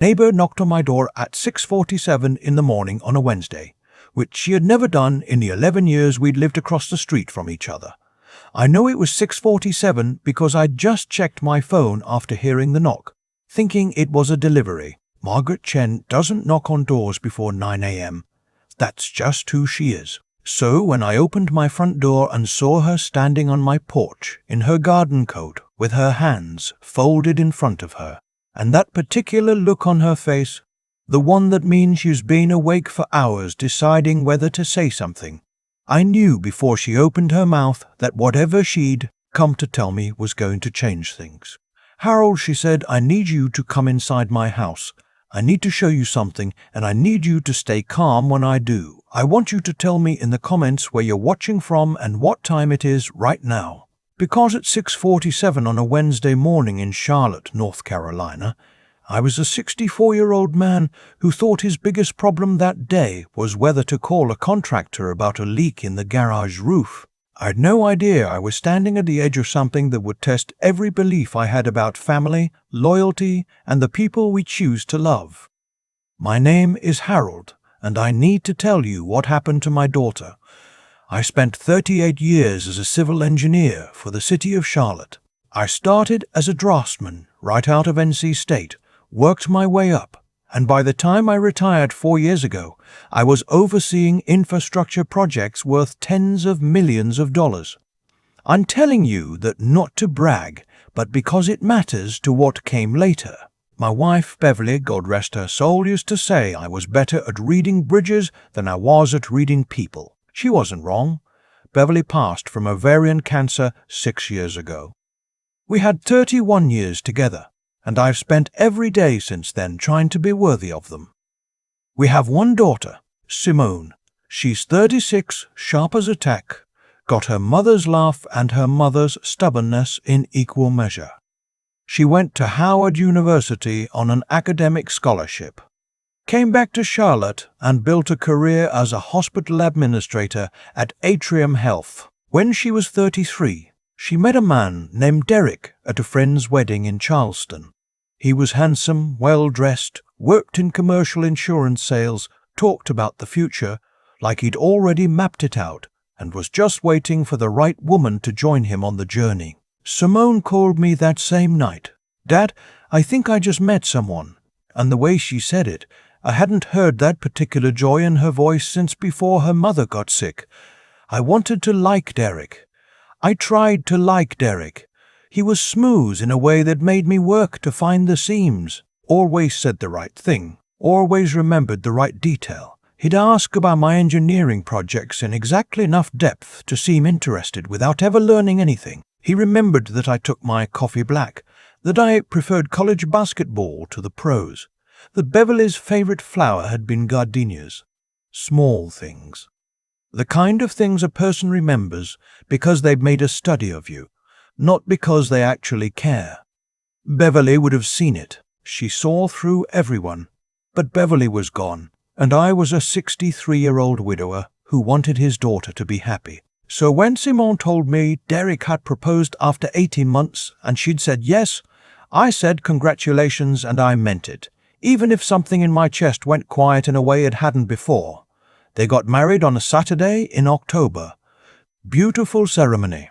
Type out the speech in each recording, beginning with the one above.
Neighbor knocked on my door at 6:47 in the morning on a Wednesday, which she had never done in the 11 years we'd lived across the street from each other. I know it was 6:47 because I'd just checked my phone after hearing the knock, thinking it was a delivery. Margaret Chen doesn't knock on doors before 9 a.m. That's just who she is. So when I opened my front door and saw her standing on my porch in her garden coat with her hands folded in front of her, and that particular look on her face, the one that means she's been awake for hours deciding whether to say something, I knew before she opened her mouth that whatever she'd come to tell me was going to change things. "Harold," she said, "I need you to come inside my house. I need to show you something, and I need you to stay calm when I do. I want you to tell me in the comments where you're watching from and what time it is right now." Because at 6:47 on a Wednesday morning in Charlotte, North Carolina, I was a 64-year-old man who thought his biggest problem that day was whether to call a contractor about a leak in the garage roof. I had no idea I was standing at the edge of something that would test every belief I had about family, loyalty, and the people we choose to love. My name is Harold, and I need to tell you what happened to my daughter. I spent 38 years as a civil engineer for the city of Charlotte. I started as a draftsman right out of NC State, worked my way up, and by the time I retired 4 years ago, I was overseeing infrastructure projects worth tens of millions of dollars. I'm telling you that not to brag, but because it matters to what came later. My wife, Beverly, God rest her soul, used to say I was better at reading bridges than I was at reading people. She wasn't wrong. Beverly passed from ovarian cancer 6 years ago. We had 31 years together, and I've spent every day since then trying to be worthy of them. We have one daughter, Simone. She's 36, sharp as a tack, got her mother's laugh and her mother's stubbornness in equal measure. She went to Howard University on an academic scholarship, came back to Charlotte and built a career as a hospital administrator at Atrium Health. When she was 33, she met a man named Derek at a friend's wedding in Charleston. He was handsome, well-dressed, worked in commercial insurance sales, talked about the future like he'd already mapped it out, and was just waiting for the right woman to join him on the journey. Simone called me that same night. "Dad, I think I just met someone." And the way she said it, I hadn't heard that particular joy in her voice since before her mother got sick. I wanted to like Derek. I tried to like Derek. He was smooth in a way that made me work to find the seams. Always said the right thing. Always remembered the right detail. He'd ask about my engineering projects in exactly enough depth to seem interested without ever learning anything. He remembered that I took my coffee black, that I preferred college basketball to the pros, that Beverly's favorite flower had been gardenias. Small things. The kind of things a person remembers because they've made a study of you, not because they actually care. Beverly would have seen it. She saw through everyone. But Beverly was gone, and I was a 63-year-old widower who wanted his daughter to be happy. So when Simone told me Derek had proposed after 18 months and she'd said yes, I said congratulations, and I meant it, even if something in my chest went quiet in a way it hadn't before. They got married on a Saturday in October. Beautiful ceremony.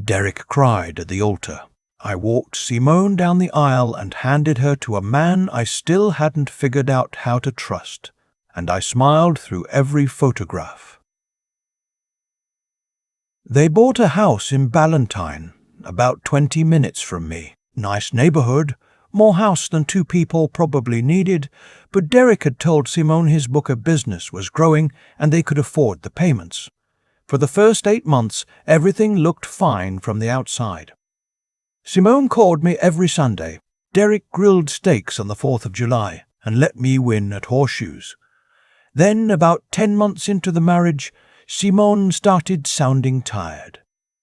Derek cried at the altar. I walked Simone down the aisle and handed her to a man I still hadn't figured out how to trust, and I smiled through every photograph. They bought a house in Ballantyne, about 20 minutes from me. Nice neighborhood, more house than 2 people probably needed, but Derek had told Simone his book of business was growing and they could afford the payments. For the first 8 months, everything looked fine from the outside. Simone called me every Sunday. Derek grilled steaks on the 4th of July and let me win at horseshoes. Then, about 10 months into the marriage, Simone started sounding tired.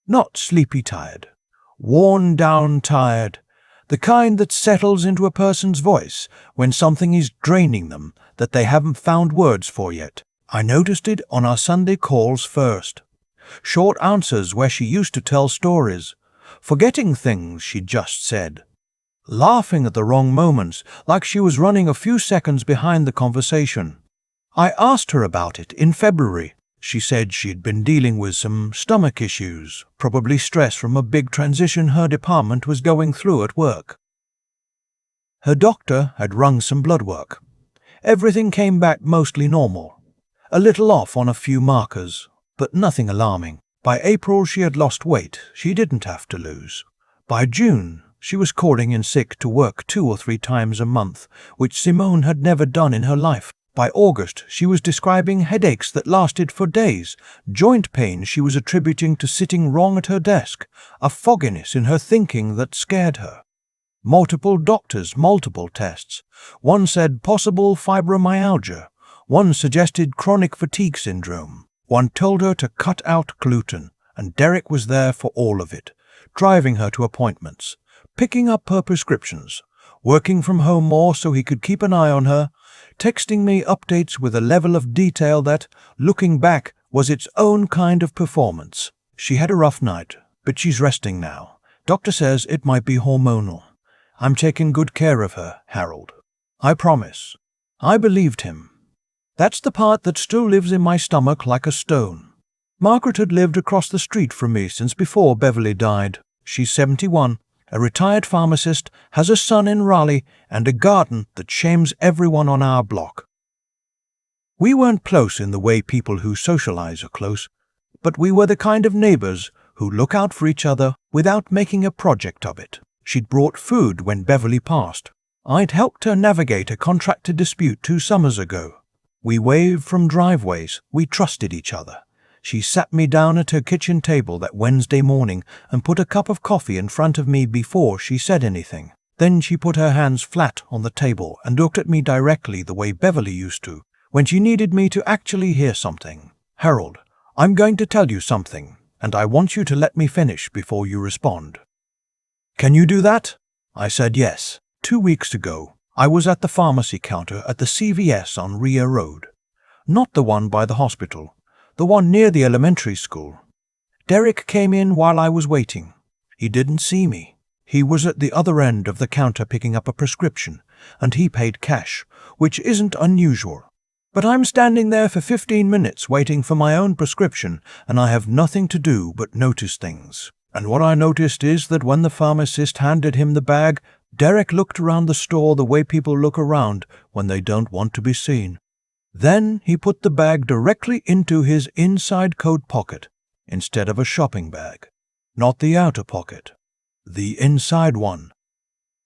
Not sleepy tired. Worn down tired. The kind that settles into a person's voice when something is draining them that they haven't found words for yet. I noticed it on our Sunday calls first. Short answers where she used to tell stories. Forgetting things she'd just said. laughing at the wrong moments, like she was running a few seconds behind the conversation. I asked her about it in February. She said she'd been dealing with some stomach issues, probably stress from a big transition her department was going through at work. Her doctor had run some blood work. Everything came back mostly normal. A little off on a few markers, but nothing alarming. By April she had lost weight she didn't have to lose. By June she was calling in sick to work 2 or 3 times a month, which Simone had never done in her life. By August she was describing headaches that lasted for days, joint pain she was attributing to sitting wrong at her desk, a fogginess in her thinking that scared her. Multiple doctors, multiple tests. One said possible fibromyalgia. One suggested chronic fatigue syndrome. One told her to cut out gluten, and Derek was there for all of it, driving her to appointments, picking up her prescriptions, working from home more so he could keep an eye on her, texting me updates with a level of detail that, looking back, was its own kind of performance. She had a rough night, but she's resting now. Doctor says it might be hormonal. I'm taking good care of her, Harold. I promise. I believed him. That's the part that still lives in my stomach like a stone. Margaret had lived across the street from me since before Beverly died. She's 71, a retired pharmacist, has a son in Raleigh, and a garden that shames everyone on our block. We weren't close in the way people who socialize are close, but we were the kind of neighbors who look out for each other without making a project of it. She'd brought food when Beverly passed. I'd helped her navigate a contractor dispute 2 summers ago. We waved from driveways. We trusted each other. She sat me down at her kitchen table that Wednesday morning and put a cup of coffee in front of me before she said anything. Then she put her hands flat on the table and looked at me directly the way Beverly used to, when she needed me to actually hear something. Harold, I'm going to tell you something, and I want you to let me finish before you respond. Can you do that? I said yes. 2 weeks ago, I was at the pharmacy counter at the CVS on Rhea Road. Not the one by the hospital, the one near the elementary school. Derek came in while I was waiting. He didn't see me. He was at the other end of the counter picking up a prescription, and he paid cash, which isn't unusual. But I'm standing there for 15 minutes waiting for my own prescription, and I have nothing to do but notice things. And what I noticed is that when the pharmacist handed him the bag, Derek looked around the store the way people look around when they don't want to be seen. Then he put the bag directly into his inside coat pocket, instead of a shopping bag. Not the outer pocket. The inside one.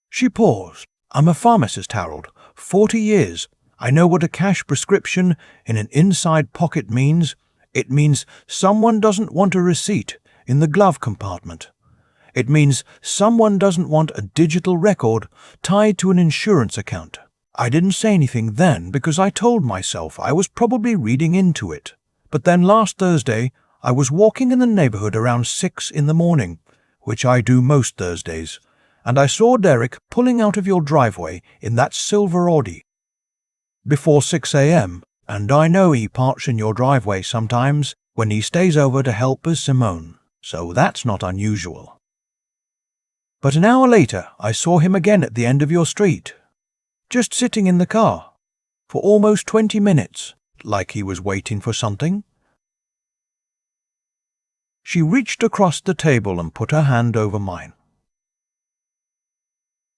She paused. I'm a pharmacist, Harold. 40 years. I know what a cash prescription in an inside pocket means. It means someone doesn't want a receipt in the glove compartment. It means someone doesn't want a digital record tied to an insurance account. I didn't say anything then because I told myself I was probably reading into it. But then last Thursday, I was walking in the neighborhood around 6 in the morning, which I do most Thursdays, and I saw Derek pulling out of your driveway in that silver Audi. Before 6 a.m., and I know he parks in your driveway sometimes when he stays over to help us Simone, so that's not unusual. But an hour later, I saw him again at the end of your street, just sitting in the car, for almost 20 minutes, like he was waiting for something. She reached across the table and put her hand over mine.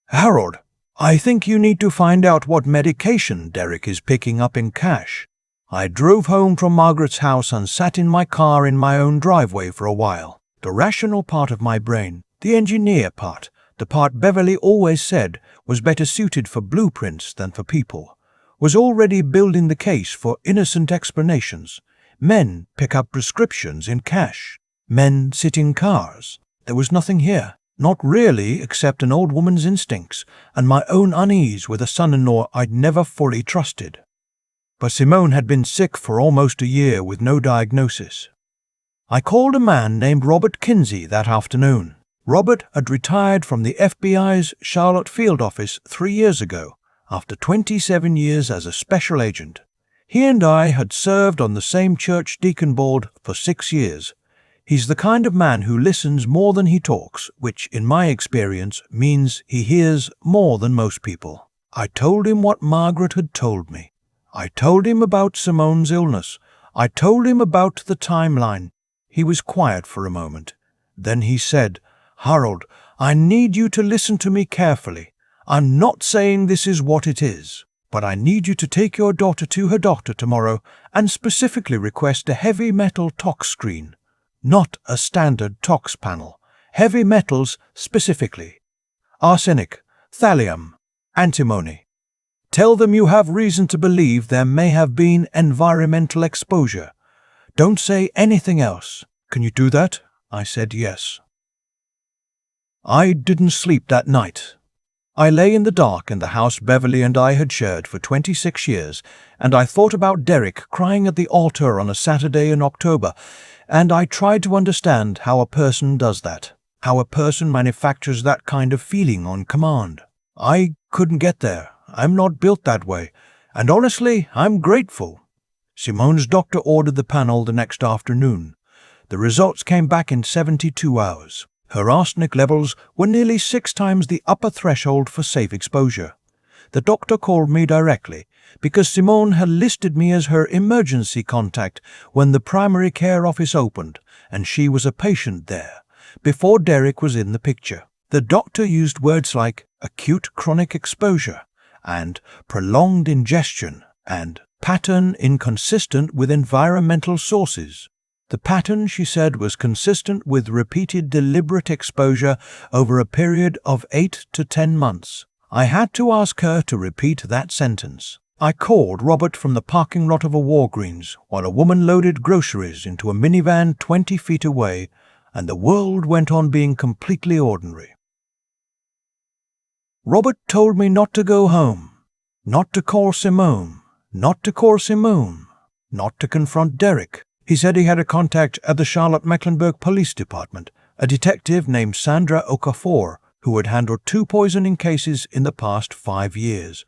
Harold, I think you need to find out what medication Derek is picking up in cash. I drove home from Margaret's house and sat in my car in my own driveway for a while. The rational part of my brain, the engineer part, the part Beverly always said was better suited for blueprints than for people, was already building the case for innocent explanations. Men pick up prescriptions in cash. Men sit in cars. There was nothing here. Not really, except an old woman's instincts and my own unease with a son-in-law I'd never fully trusted. But Simone had been sick for almost a year with no diagnosis. I called a man named Robert Kinsey that afternoon. Robert had retired from the FBI's Charlotte field office 3 years ago, after 27 years as a special agent. He and I had served on the same church deacon board for 6 years. He's the kind of man who listens more than he talks, which, in my experience, means he hears more than most people. I told him what Margaret had told me. I told him about Simone's illness. I told him about the timeline. He was quiet for a moment. Then he said, "Harold, I need you to listen to me carefully. I'm not saying this is what it is, but I need you to take your daughter to her doctor tomorrow and specifically request a heavy metal tox screen. Not a standard tox panel. Heavy metals specifically. Arsenic, thallium, antimony. Tell them you have reason to believe there may have been environmental exposure. Don't say anything else. Can you do that?" I said yes. I didn't sleep that night. I lay in the dark in the house Beverly and I had shared for 26 years, and I thought about Derek crying at the altar on a Saturday in October, and I tried to understand how a person does that, how a person manufactures that kind of feeling on command. I couldn't get there. I'm not built that way, and honestly, I'm grateful. Simone's doctor ordered the panel the next afternoon. The results came back in 72 hours. Her arsenic levels were nearly 6 times the upper threshold for safe exposure. The doctor called me directly because Simone had listed me as her emergency contact when the primary care office opened, and she was a patient there, before Derek was in the picture. The doctor used words like acute chronic exposure and prolonged ingestion and pattern inconsistent with environmental sources. The pattern, she said, was consistent with repeated deliberate exposure over a period of 8 to 10 months. I had to ask her to repeat that sentence. I called Robert from the parking lot of a Walgreens while a woman loaded groceries into a minivan 20 feet away, and the world went on being completely ordinary. Robert told me not to go home, not to call Simone, not to call Simone, not to confront Derek. He said he had a contact at the Charlotte-Mecklenburg Police Department, a detective named Sandra Okafor, who had handled 2 poisoning cases in the past 5 years.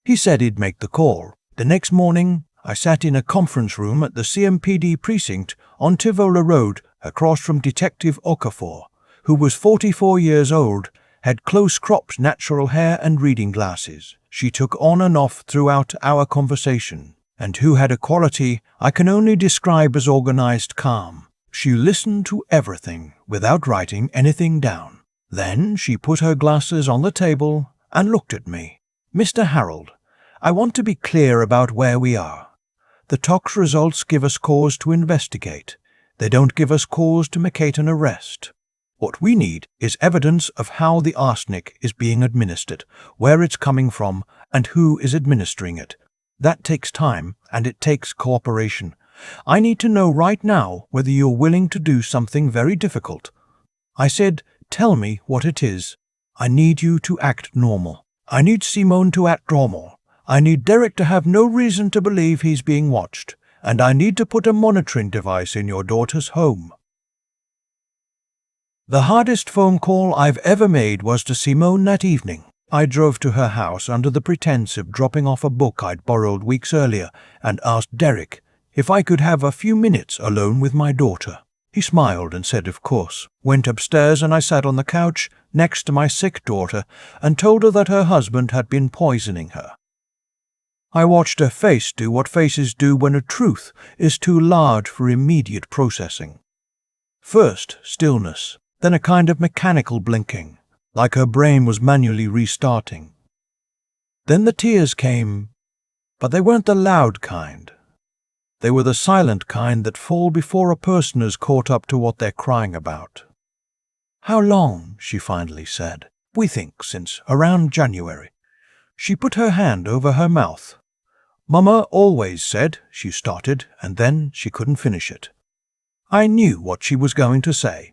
He said he'd make the call. The next morning, I sat in a conference room at the CMPD precinct on Tivola Road across from Detective Okafor, who was 44 years old, had close-cropped natural hair and reading glasses. She took on and off throughout our conversation, and who had a quality I can only describe as organized calm. She listened to everything without writing anything down. Then she put her glasses on the table and looked at me. "Mr. Harold, I want to be clear about where we are. The tox results give us cause to investigate. They don't give us cause to make an arrest. What we need is evidence of how the arsenic is being administered, where it's coming from, and who is administering it. That takes time, and it takes cooperation. I need to know right now whether you're willing to do something very difficult." I said, "Tell me what it is. I need you to act normal. I need Simone to act normal. I need Derek to have no reason to believe he's being watched, and I need to put a monitoring device in your daughter's home." The hardest phone call I've ever made was to Simone that evening. I drove to her house under the pretense of dropping off a book I'd borrowed weeks earlier and asked Derek if I could have a few minutes alone with my daughter. He smiled and said of course, went upstairs, and I sat on the couch next to my sick daughter and told her that her husband had been poisoning her. I watched her face do what faces do when a truth is too large for immediate processing. First, stillness, then a kind of mechanical blinking, like her brain was manually restarting. Then the tears came, but they weren't the loud kind. They were the silent kind that fall before a person is caught up to what they're crying about. "How long?" she finally said. "We think since around January." She put her hand over her mouth. "Mama always said," she started, and then she couldn't finish it. I knew what she was going to say.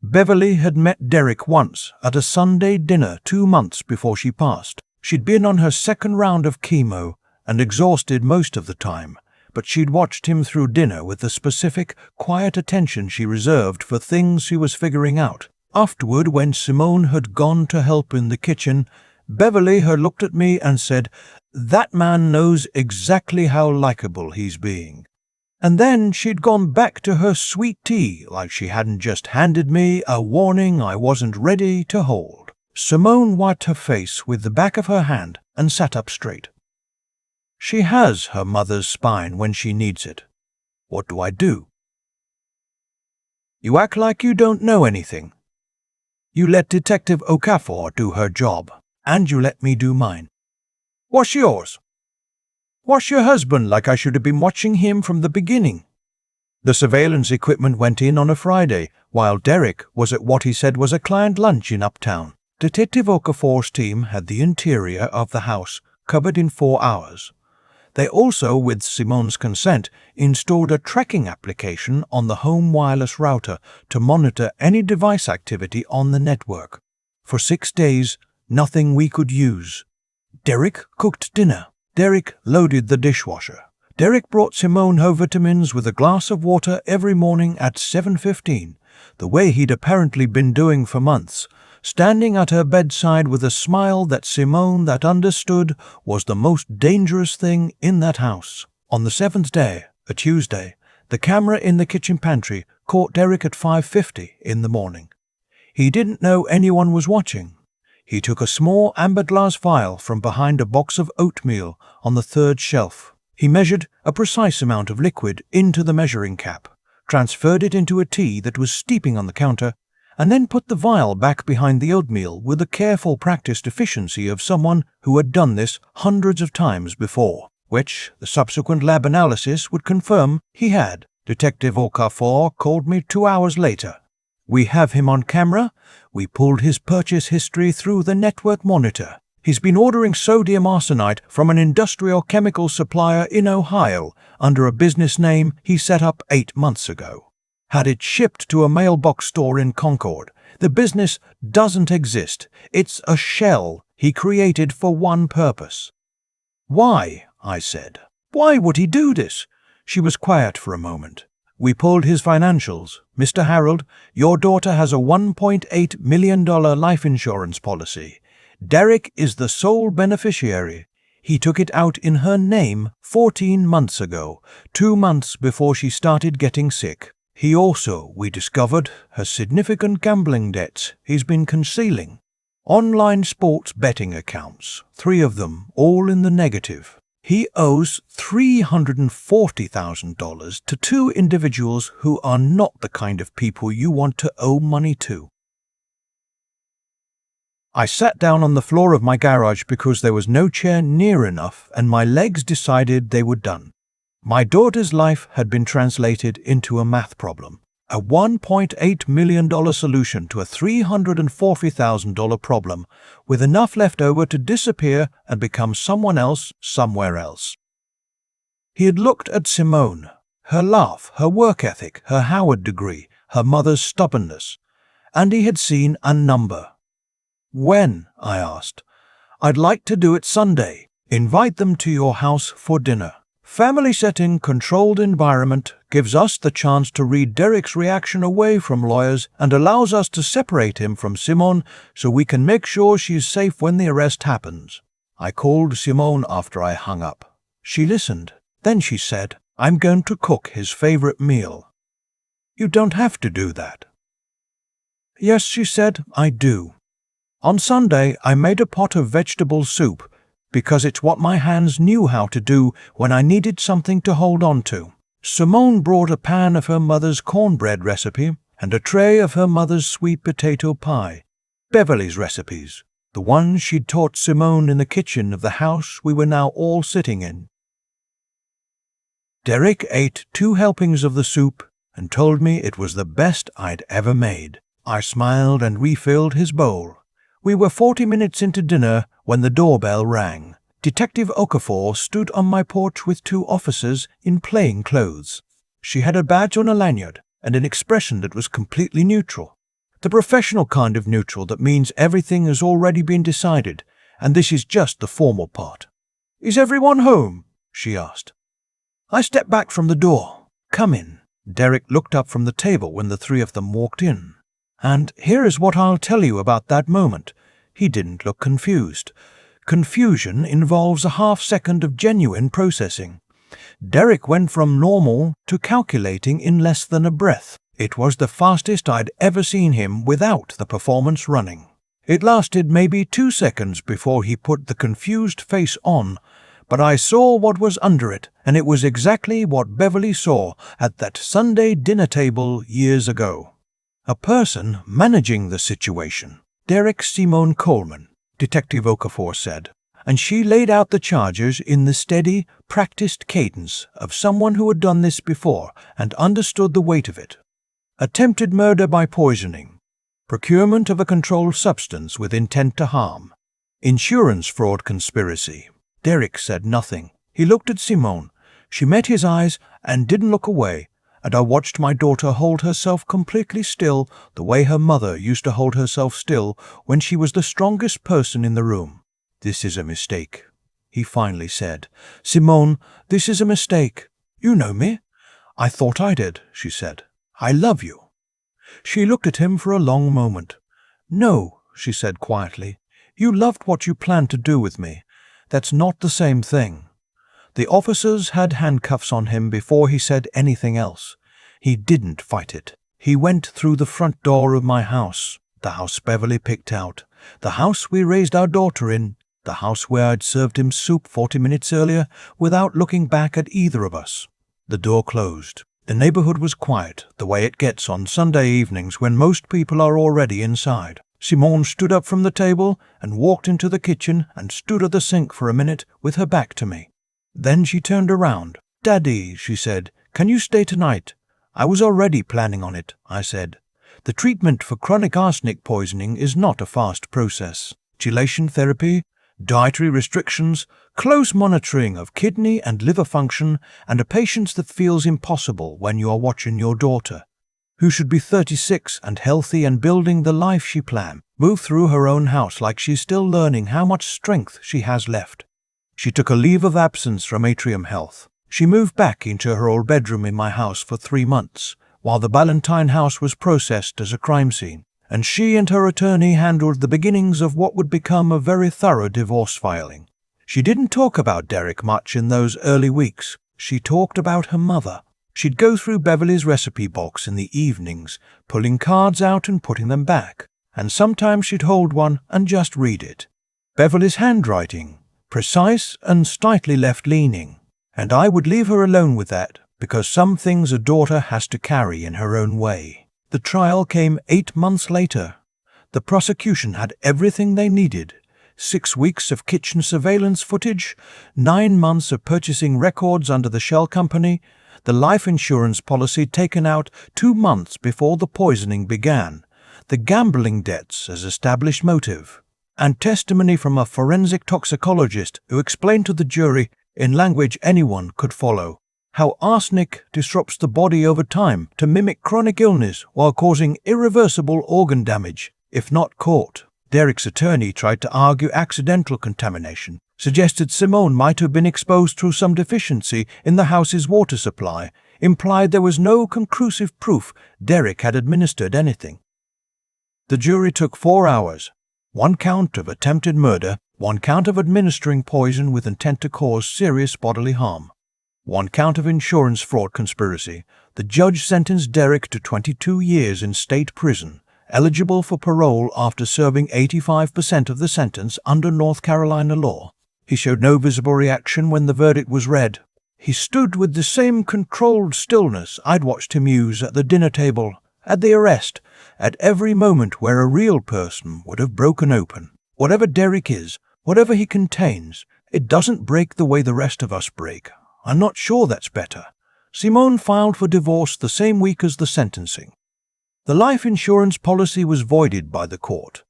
Beverly had met Derek once at a Sunday dinner 2 months before she passed. She'd been on her 2nd round of chemo and exhausted most of the time, but she'd watched him through dinner with the specific, quiet attention she reserved for things she was figuring out. Afterward, when Simone had gone to help in the kitchen, Beverly had looked at me and said, "That man knows exactly how likable he's being." And then she'd gone back to her sweet tea like she hadn't just handed me a warning I wasn't ready to hold. Simone wiped her face with the back of her hand and sat up straight. She has her mother's spine when she needs it. What do I do? You act like you don't know anything. You let Detective Okafor do her job, and you let me do mine. What's yours? Watch your husband like I should have been watching him from the beginning. The surveillance equipment went in on a Friday, while Derek was at what he said was a client lunch in Uptown. Detective Okafor's team had the interior of the house covered in 4 hours. They also, with Simone's consent, installed a tracking application on the home wireless router to monitor any device activity on the network. For 6 days, nothing we could use. Derek cooked dinner. Derek loaded the dishwasher. Derek brought Simone her vitamins with a glass of water every morning at 7:15, the way he'd apparently been doing for months, standing at her bedside with a smile that Simone that understood was the most dangerous thing in that house. On the 7th day, a Tuesday, the camera in the kitchen pantry caught Derek at 5:50 in the morning. He didn't know anyone was watching. He took a small amber glass vial from behind a box of oatmeal on the 3rd shelf. He measured a precise amount of liquid into the measuring cap, transferred it into a tea that was steeping on the counter, and then put the vial back behind the oatmeal with the careful practiced efficiency of someone who had done this hundreds of times before, which the subsequent lab analysis would confirm he had. Detective Okafor called me 2 hours later. We have him on camera. We pulled his purchase history through the network monitor. He's been ordering sodium arsenite from an industrial chemical supplier in Ohio under a business name he set up 8 months ago. Had it shipped to a mailbox store in Concord. The business doesn't exist. It's a shell he created for one purpose. Why? I said. Why would he do this? She was quiet for a moment. We pulled his financials. Mr. Harold, your daughter has a $1.8 million life insurance policy. Derek is the sole beneficiary. He took it out in her name 14 months ago, 2 months before she started getting sick. He also, we discovered, has significant gambling debts he's been concealing. Online sports betting accounts, 3 of them, all in the negative. He owes $340,000 to 2 individuals who are not the kind of people you want to owe money to. I sat down on the floor of my garage because there was no chair near enough and my legs decided they were done. My daughter's life had been translated into a math problem. A $1.8 million solution to a $340,000 problem, with enough left over to disappear and become someone else somewhere else. He had looked at Simone, her laugh, her work ethic, her Howard degree, her mother's stubbornness, and he had seen a number. When? I asked. I'd like to do it Sunday. Invite them to your house for dinner. Family setting, controlled environment gives us the chance to read Derek's reaction away from lawyers and allows us to separate him from Simone so we can make sure she's safe when the arrest happens. I called Simone after I hung up. She listened. Then she said, I'm going to cook his favorite meal. You don't have to do that. Yes, she said, I do. On Sunday, I made a pot of vegetable soup because it's what my hands knew how to do when I needed something to hold on to. Simone brought a pan of her mother's cornbread recipe and a tray of her mother's sweet potato pie, Beverly's recipes, the ones she'd taught Simone in the kitchen of the house we were now all sitting in. Derek ate 2 helpings of the soup and told me it was the best I'd ever made. I smiled and refilled his bowl. We were 40 minutes into dinner when the doorbell rang. Detective Okafor stood on my porch with 2 officers in plain clothes. She had a badge on a lanyard and an expression that was completely neutral. The professional kind of neutral that means everything has already been decided, and this is just the formal part. Is everyone home? She asked. I stepped back from the door. Come in. Derek looked up from the table when the 3 of them walked in. And here is what I'll tell you about that moment. He didn't look confused. Confusion involves a half second of genuine processing. Derek went from normal to calculating in less than a breath. It was the fastest I'd ever seen him without the performance running. It lasted maybe 2 seconds before he put the confused face on, but I saw what was under it, and it was exactly what Beverly saw at that Sunday dinner table years ago. A person managing the situation. Derek Simone Coleman, Detective Okafor said, and she laid out the charges in the steady, practiced cadence of someone who had done this before and understood the weight of it. Attempted murder by poisoning, procurement of a controlled substance with intent to harm, insurance fraud conspiracy. Derek said nothing. He looked at Simone. She met his eyes and didn't look away, and I watched my daughter hold herself completely still the way her mother used to hold herself still when she was the strongest person in the room. "This is a mistake," he finally said. "Simone, this is a mistake. You know me." "I thought I did," she said. "I love you." She looked at him for a long moment. "No," she said quietly. "You loved what you planned to do with me. That's not the same thing." The officers had handcuffs on him before he said anything else. He didn't fight it. He went through the front door of my house, the house Beverly picked out, the house we raised our daughter in, the house where I'd served him soup 40 minutes earlier without looking back at either of us. The door closed. The neighborhood was quiet, the way it gets on Sunday evenings when most people are already inside. Simone stood up from the table and walked into the kitchen and stood at the sink for a minute with her back to me. Then she turned around. "Daddy," she said, "can you stay tonight?" "I was already planning on it," I said. "The treatment for chronic arsenic poisoning is not a fast process. Chelation therapy, dietary restrictions, close monitoring of kidney and liver function, and a patience that feels impossible when you are watching your daughter, who should be 36 and healthy and building the life she planned, move through her own house like she's still learning how much strength she has left." She took a leave of absence from Atrium Health. She moved back into her old bedroom in my house for 3 months, while the Ballantyne house was processed as a crime scene, and she and her attorney handled the beginnings of what would become a very thorough divorce filing. She didn't talk about Derek much in those early weeks. She talked about her mother. She'd go through Beverly's recipe box in the evenings, pulling cards out and putting them back, and sometimes she'd hold one and just read it. Beverly's handwriting, precise and slightly left-leaning, and I would leave her alone with that, because some things a daughter has to carry in her own way. The trial came 8 months later. The prosecution had everything they needed. 6 weeks of kitchen surveillance footage, 9 months of purchasing records under the shell company, the life insurance policy taken out 2 months before the poisoning began, the gambling debts as established motive, and testimony from a forensic toxicologist who explained to the jury, in language anyone could follow, how arsenic disrupts the body over time to mimic chronic illness while causing irreversible organ damage, if not caught. Derek's attorney tried to argue accidental contamination, suggested Simone might have been exposed through some deficiency in the house's water supply, implied there was no conclusive proof Derek had administered anything. The jury took 4 hours. 1 count of attempted murder, 1 count of administering poison with intent to cause serious bodily harm, 1 count of insurance fraud conspiracy. The judge sentenced Derek to 22 years in state prison, eligible for parole after serving 85% of the sentence under North Carolina law. He showed no visible reaction when the verdict was read. He stood with the same controlled stillness I'd watched him use at the dinner table, at the arrest, at every moment where a real person would have broken open. Whatever Derek is, whatever he contains, it doesn't break the way the rest of us break. I'm not sure that's better. Simone filed for divorce the same week as the sentencing. The life insurance policy was voided by the court.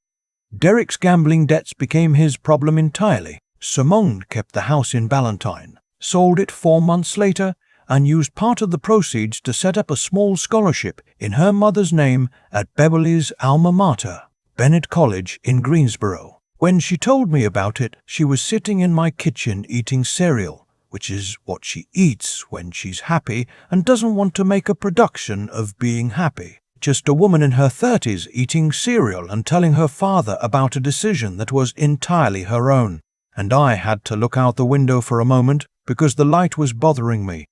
Derek's gambling debts became his problem entirely. Simone kept the house in Ballantyne, sold it 4 months later, and used part of the proceeds to set up a small scholarship in her mother's name at Beverly's alma mater, Bennett College in Greensboro. When she told me about it, she was sitting in my kitchen eating cereal, which is what she eats when she's happy and doesn't want to make a production of being happy. Just a woman in her 30s eating cereal and telling her father about a decision that was entirely her own. And I had to look out the window for a moment, because the light was bothering me.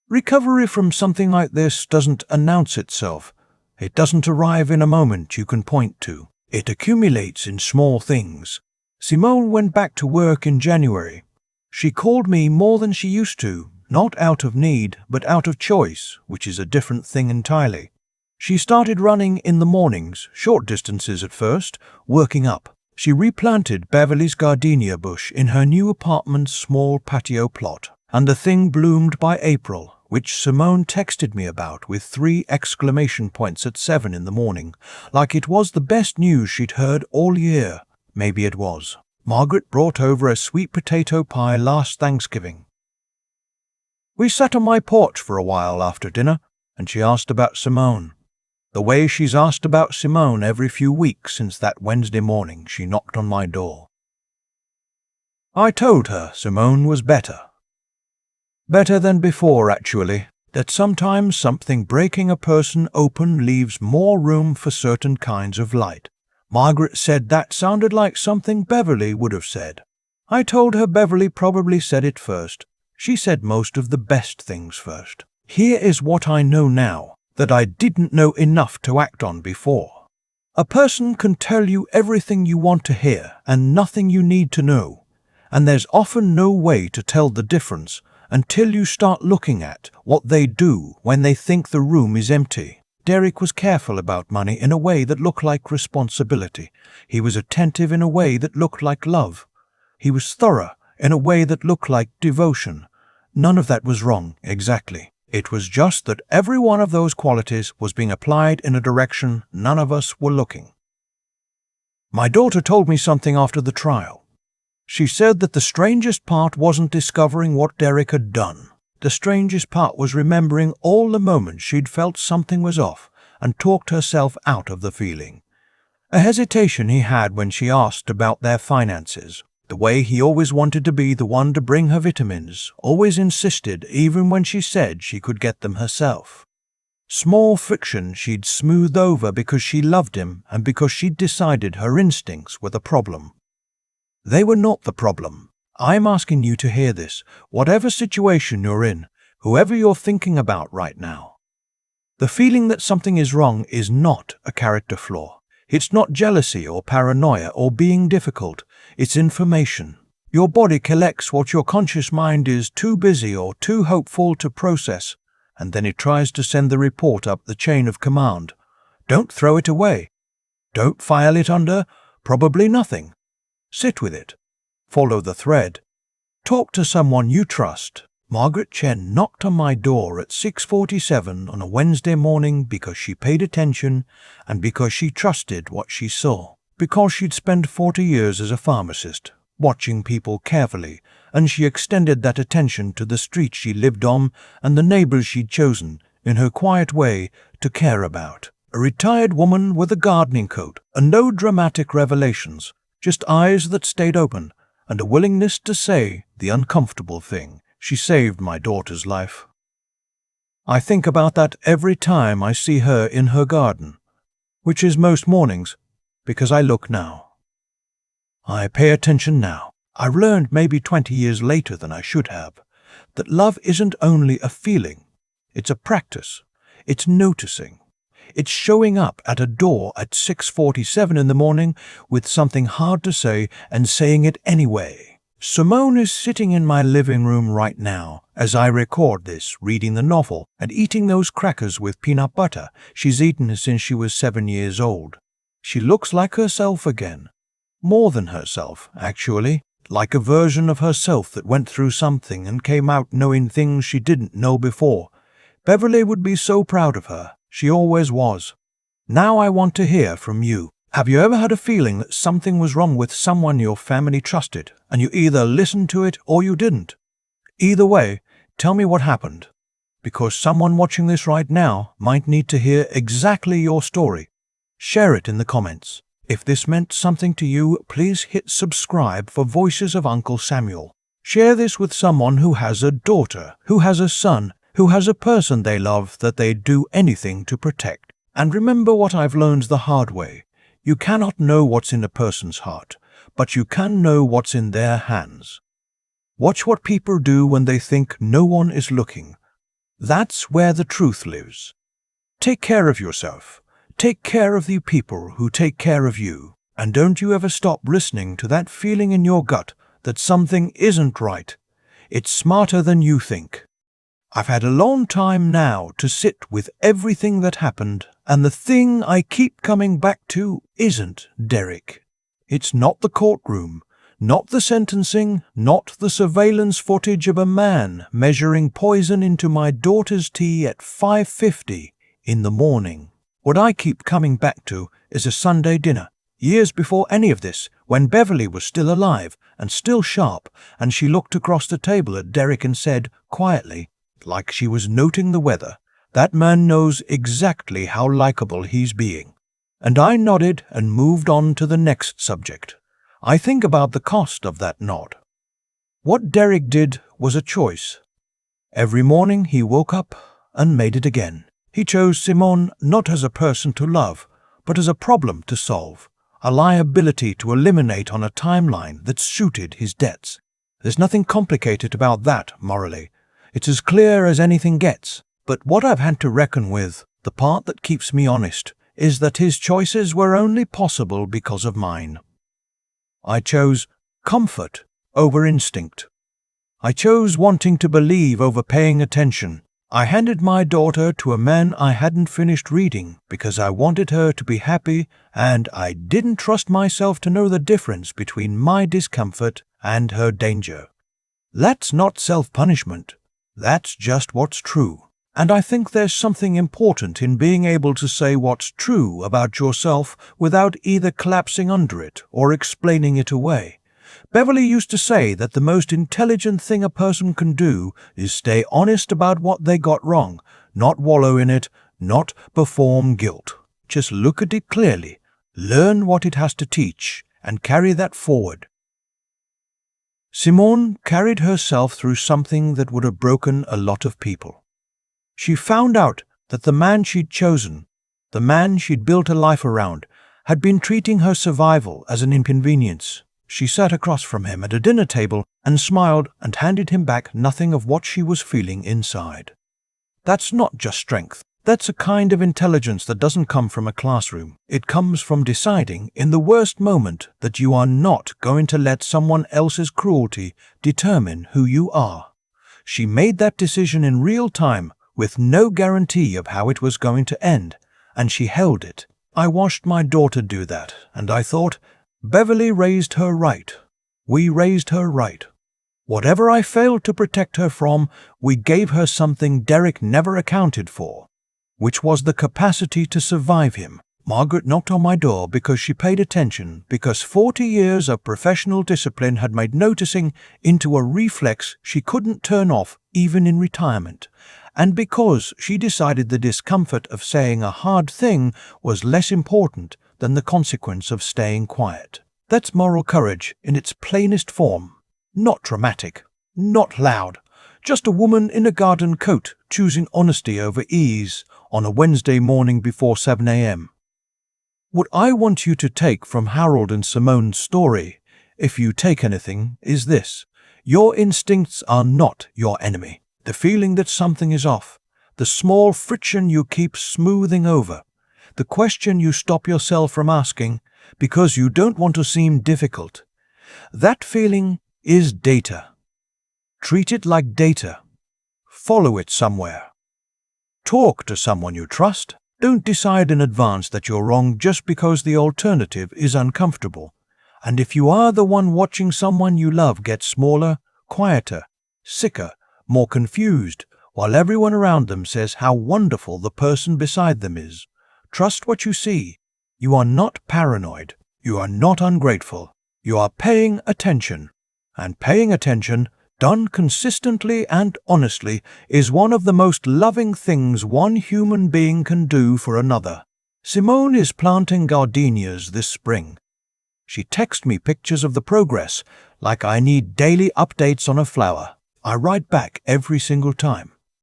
Recovery from something like this doesn't announce itself. It doesn't arrive in a moment you can point to. It accumulates in small things. Simone went back to work in January. She called me more than she used to, not out of need, but out of choice, which is a different thing entirely. She started running in the mornings, short distances at first, working up. She replanted Beverly's gardenia bush in her new apartment's small patio plot, and the thing bloomed by April, which Simone texted me about with 3 exclamation points at 7 in the morning, like it was the best news she'd heard all year. Maybe it was. Margaret brought over a sweet potato pie last Thanksgiving. We sat on my porch for a while after dinner, and she asked about Simone. The way she's asked about Simone every few weeks since that Wednesday morning she knocked on my door. I told her Simone was better. Better than before, actually, that sometimes something breaking a person open leaves more room for certain kinds of light. Margaret said that sounded like something Beverly would have said. I told her Beverly probably said it first. She said most of the best things first. Here is what I know now, that I didn't know enough to act on before. A person can tell you everything you want to hear and nothing you need to know, and there's often no way to tell the difference until you start looking at what they do when they think the room is empty. Derek was careful about money in a way that looked like responsibility. He was attentive in a way that looked like love. He was thorough in a way that looked like devotion. None of that was wrong, exactly. It was just that every one of those qualities was being applied in a direction none of us were looking. My daughter told me something after the trial. She said that the strangest part wasn't discovering what Derek had done. The strangest part was remembering all the moments she'd felt something was off and talked herself out of the feeling. A hesitation he had when she asked about their finances. The way he always wanted to be the one to bring her vitamins, always insisted even when she said she could get them herself. Small friction she'd smoothed over because she loved him and because she'd decided her instincts were the problem. They were not the problem. I'm asking you to hear this, whatever situation you're in, whoever you're thinking about right now. The feeling that something is wrong is not a character flaw. It's not jealousy or paranoia or being difficult. It's information. Your body collects what your conscious mind is too busy or too hopeful to process, and then it tries to send the report up the chain of command. Don't throw it away. Don't file it under probably nothing. Sit with it. Follow the thread. Talk to someone you trust. Margaret Chen knocked on my door at 6:47 on a Wednesday morning because she paid attention and because she trusted what she saw. Because she'd spent 40 years as a pharmacist, watching people carefully, and she extended that attention to the street she lived on and the neighbors she'd chosen, in her quiet way, to care about. A retired woman with a gardening coat, and no dramatic revelations, just eyes that stayed open, and a willingness to say the uncomfortable thing. She saved my daughter's life. I think about that every time I see her in her garden, which is most mornings, because I look now. I pay attention now. I've learned maybe 20 years later than I should have, that love isn't only a feeling, it's a practice. It's noticing. It's showing up at a door at 6:47 in the morning with something hard to say and saying it anyway. Simone is sitting in my living room right now as I record this, reading the novel and eating those crackers with peanut butter she's eaten since she was 7 years old. She looks like herself again. More than herself, actually. Like a version of herself that went through something and came out knowing things she didn't know before. Beverly would be so proud of her. She always was. Now I want to hear from you. Have you ever had a feeling that something was wrong with someone your family trusted, and you either listened to it or you didn't? Either way, tell me what happened, because someone watching this right now might need to hear exactly your story. Share it in the comments. If this meant something to you, please hit subscribe for Voices of Uncle Samuel. Share this with someone who has a daughter, who has a son, who has a person they love that they'd do anything to protect. And remember what I've learned the hard way. You cannot know what's in a person's heart, but you can know what's in their hands. Watch what people do when they think no one is looking. That's where the truth lives. Take care of yourself. Take care of the people who take care of you. And don't you ever stop listening to that feeling in your gut that something isn't right. It's smarter than you think. I've had a long time now to sit with everything that happened, and the thing I keep coming back to isn't Derek. It's not the courtroom, not the sentencing, not the surveillance footage of a man measuring poison into my daughter's tea at 5:50 in the morning. What I keep coming back to is a Sunday dinner, years before any of this, when Beverly was still alive and still sharp, and she looked across the table at Derek and said, quietly, like she was noting the weather, "That man knows exactly how likable he's being." And I nodded and moved on to the next subject. I think about the cost of that nod. What Derek did was a choice. Every morning he woke up and made it again. He chose Simone not as a person to love, but as a problem to solve, a liability to eliminate on a timeline that suited his debts. There's nothing complicated about that, morally. It's as clear as anything gets. But what I've had to reckon with, the part that keeps me honest, is that his choices were only possible because of mine. I chose comfort over instinct. I chose wanting to believe over paying attention. I handed my daughter to a man I hadn't finished reading because I wanted her to be happy, and I didn't trust myself to know the difference between my discomfort and her danger. That's not self-punishment. That's just what's true. And I think there's something important in being able to say what's true about yourself without either collapsing under it or explaining it away. Beverly used to say that the most intelligent thing a person can do is stay honest about what they got wrong, not wallow in it, not perform guilt. Just look at it clearly, learn what it has to teach, and carry that forward. Simone carried herself through something that would have broken a lot of people. She found out that the man she'd chosen, the man she'd built a life around, had been treating her survival as an inconvenience. She sat across from him at a dinner table and smiled and handed him back nothing of what she was feeling inside. That's not just strength. That's a kind of intelligence that doesn't come from a classroom. It comes from deciding in the worst moment that you are not going to let someone else's cruelty determine who you are. She made that decision in real time with no guarantee of how it was going to end, and she held it. I watched my daughter do that, and I thought, Beverly raised her right. We raised her right. Whatever I failed to protect her from, we gave her something Derek never accounted for, which was the capacity to survive him. Margaret knocked on my door because she paid attention, because 40 years of professional discipline had made noticing into a reflex she couldn't turn off even in retirement, and because she decided the discomfort of saying a hard thing was less important than the consequence of staying quiet. That's moral courage in its plainest form. Not dramatic, not loud, just a woman in a garden coat choosing honesty over ease on a Wednesday morning before 7 a.m. What I want you to take from Harold and Simone's story, if you take anything, is this. Your instincts are not your enemy. The feeling that something is off, the small friction you keep smoothing over, the question you stop yourself from asking because you don't want to seem difficult, that feeling is data. Treat it like data. Follow it somewhere. Talk to someone you trust. Don't decide in advance that you're wrong just because the alternative is uncomfortable. And if you are the one watching someone you love get smaller, quieter, sicker, more confused, while everyone around them says how wonderful the person beside them is, trust what you see. You are not paranoid. You are not ungrateful. You are paying attention. And paying attention, done consistently and honestly, is one of the most loving things one human being can do for another. Simone is planting gardenias this spring. She texts me pictures of the progress, like I need daily updates on a flower. I write back every single time.